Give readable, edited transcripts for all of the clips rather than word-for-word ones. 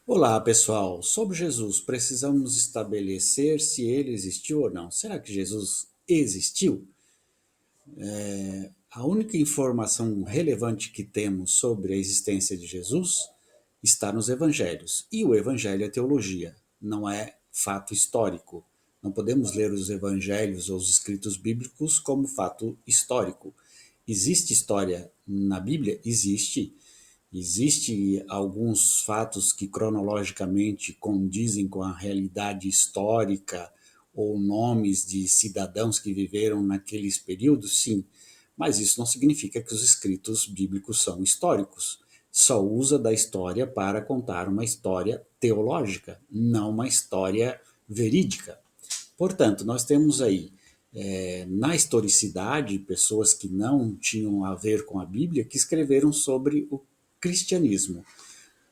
Olá, pessoal. Sobre Jesus, precisamos estabelecer se ele existiu ou não. Será que Jesus existiu? A única informação relevante que temos sobre a existência de Jesus está nos evangelhos. E o evangelho é teologia, não é fato histórico. Não podemos ler os evangelhos ou os escritos bíblicos como fato histórico. Existe história na Bíblia? Existe. Existe alguns fatos que cronologicamente condizem com a realidade histórica ou nomes de cidadãos que viveram naqueles períodos? Sim, mas isso não significa que os escritos bíblicos são históricos. Só usa da história para contar uma história teológica, não uma história verídica. Portanto, nós temos aí na historicidade pessoas que não tinham a ver com a Bíblia que escreveram sobre o cristianismo.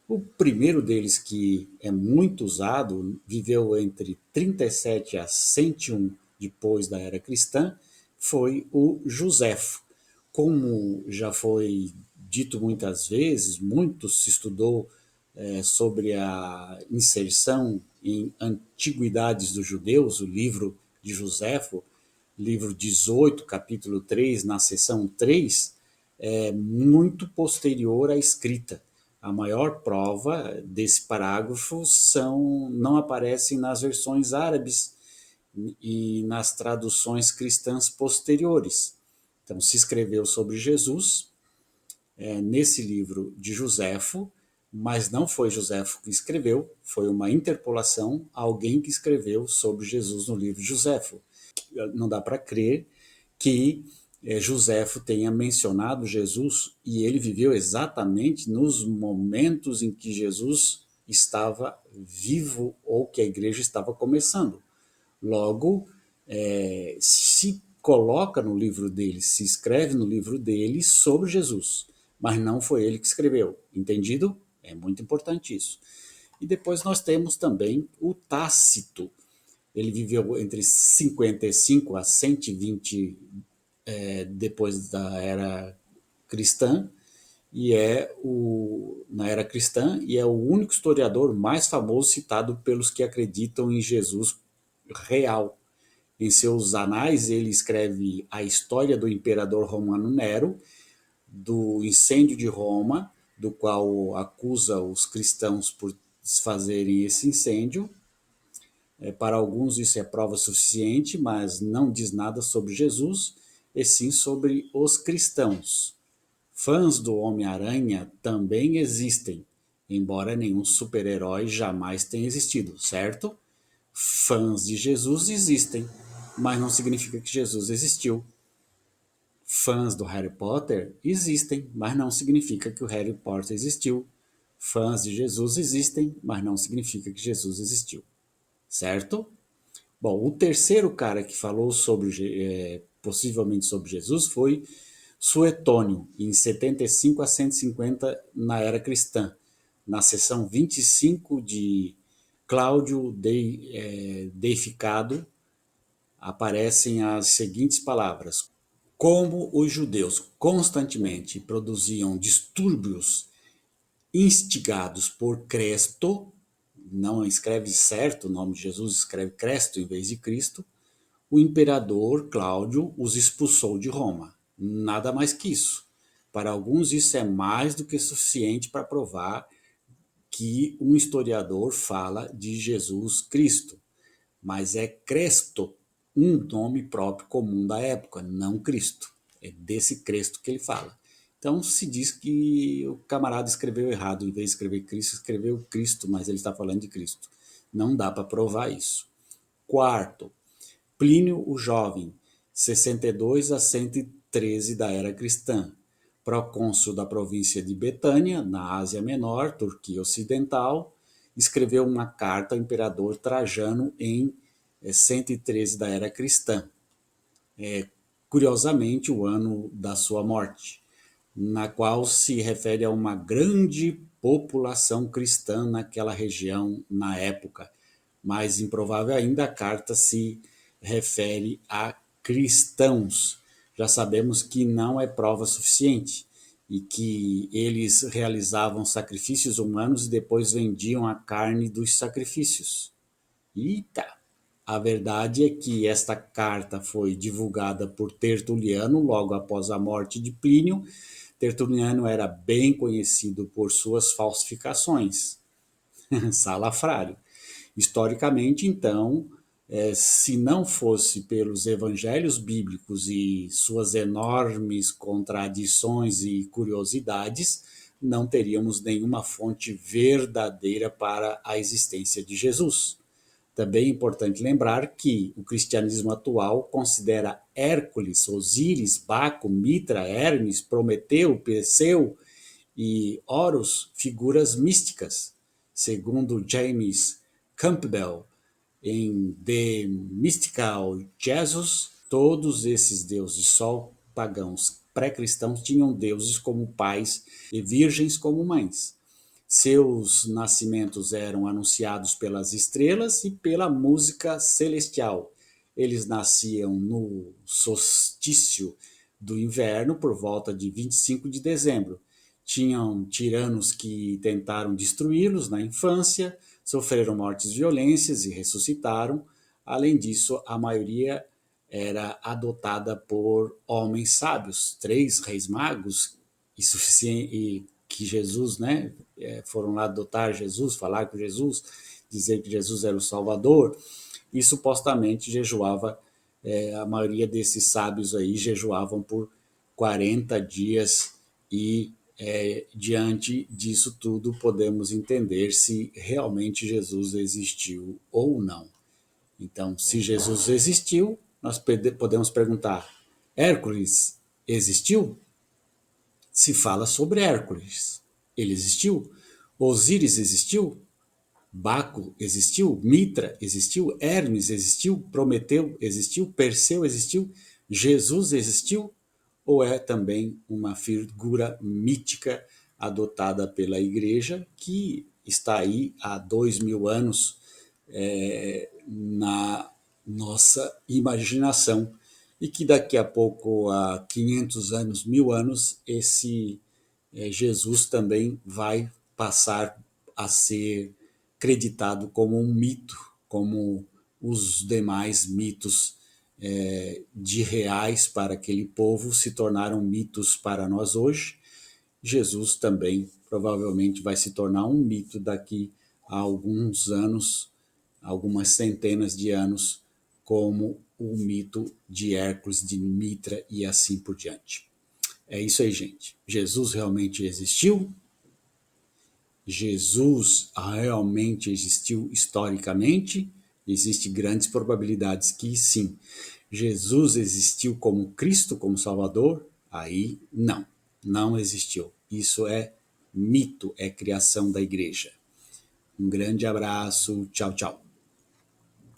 O primeiro deles, que é muito usado, viveu entre 37 a 101 depois da era cristã, foi o Joséfo. Como já foi dito muitas vezes, muito se estudou sobre a inserção em Antiguidades dos Judeus, o livro de Joséfo, livro 18, capítulo 3, na seção 3, é muito posterior à escrita. A maior prova desse parágrafo não aparecem nas versões árabes e nas traduções cristãs posteriores. Então, se escreveu sobre Jesus nesse livro de Joséfo, mas não foi Joséfo que escreveu, foi uma interpolação, alguém que escreveu sobre Jesus no livro de Joséfo. Não dá para crer que Joséfo tenha mencionado Jesus e ele viveu exatamente nos momentos em que Jesus estava vivo ou que a igreja estava começando. Logo, se coloca no livro dele, se escreve no livro dele sobre Jesus, mas não foi ele que escreveu. Entendido? É muito importante isso. E depois nós temos também o Tácito. Ele viveu entre 55 a 120 depois da era cristã e na era cristã e é o único historiador mais famoso citado pelos que acreditam em Jesus real. Em seus anais, ele escreve a história do imperador romano Nero, do incêndio de Roma, do qual acusa os cristãos por fazerem esse incêndio. Para alguns isso é prova suficiente, mas não diz nada sobre Jesus, e sim sobre os cristãos. Fãs do Homem-Aranha também existem, embora nenhum super-herói jamais tenha existido, certo? Fãs de Jesus existem, mas não significa que Jesus existiu. Fãs do Harry Potter existem, mas não significa que o Harry Potter existiu. Fãs de Jesus existem, mas não significa que Jesus existiu, certo? Bom, o terceiro cara que falou possivelmente sobre Jesus foi Suetônio, em 75 a 150 na era cristã, na seção 25 de Cláudio Deificado, aparecem as seguintes palavras: como os judeus constantemente produziam distúrbios instigados por Cresto, não escreve certo o nome de Jesus, escreve Cresto em vez de Cristo, o imperador Cláudio os expulsou de Roma. Nada mais que isso. Para alguns, isso é mais do que suficiente para provar que um historiador fala de Jesus Cristo. Mas é Cresto um nome próprio comum da época, não Cristo. É desse Cristo que ele fala. Então se diz que o camarada escreveu errado, em vez de escrever Cristo, escreveu Cristo, mas ele está falando de Cristo. Não dá para provar isso. Quarto, Plínio o Jovem, 62 a 113 da era cristã, procônsul da província de Betânia, na Ásia Menor, Turquia Ocidental, escreveu uma carta ao imperador Trajano em 113 da era cristã, curiosamente o ano da sua morte, na qual se refere a uma grande população cristã naquela região na época. Mais improvável ainda, a carta se refere a cristãos. Já sabemos que não é prova suficiente. e que eles realizavam sacrifícios humanos e depois vendiam a carne dos sacrifícios. Eita! A verdade é que esta carta foi divulgada por Tertuliano logo após a morte de Plínio. Tertuliano era bem conhecido por suas falsificações, salafrário. Historicamente, então, se não fosse pelos evangelhos bíblicos e suas enormes contradições e curiosidades, não teríamos nenhuma fonte verdadeira para a existência de Jesus. Também é importante lembrar que o cristianismo atual considera Hércules, Osíris, Baco, Mitra, Hermes, Prometeu, Perseu e Horus figuras místicas, segundo James Campbell em The Mystical Jesus. Todos esses deuses sol pagãos pré-cristãos tinham deuses como pais e virgens como mães. Seus nascimentos eram anunciados pelas estrelas e pela música celestial. Eles nasciam no solstício do inverno por volta de 25 de dezembro. Tinham tiranos que tentaram destruí-los na infância, sofreram mortes violentas e ressuscitaram. Além disso, a maioria era adotada por homens sábios, 3 reis magos e suficiente, e que Jesus, né, foram lá adotar Jesus, falar com Jesus, dizer que Jesus era o Salvador, e supostamente jejuava, a maioria desses sábios aí jejuavam por 40 dias e diante disso tudo podemos entender se realmente Jesus existiu ou não. Então, se Jesus existiu, nós podemos perguntar: Hércules existiu? Se fala sobre Hércules. Ele existiu? Osíris existiu? Baco existiu? Mitra existiu? Hermes existiu? Prometeu existiu? Perseu existiu? Jesus existiu? Ou é também uma figura mítica adotada pela igreja que está aí há 2000 anos na nossa imaginação e que daqui a pouco, há 500 anos, 1000 anos, esse Jesus também vai passar a ser creditado como um mito, como os demais mitos de reais para aquele povo se tornaram mitos para nós hoje. Jesus também provavelmente vai se tornar um mito daqui a alguns anos, algumas centenas de anos, como o mito de Hércules, de Mitra e assim por diante. É isso aí, gente. Jesus realmente existiu? Jesus realmente existiu historicamente? Existem grandes probabilidades que sim. Jesus existiu como Cristo, como Salvador? Aí não, não existiu. Isso é mito, é criação da igreja. Um grande abraço, tchau, tchau.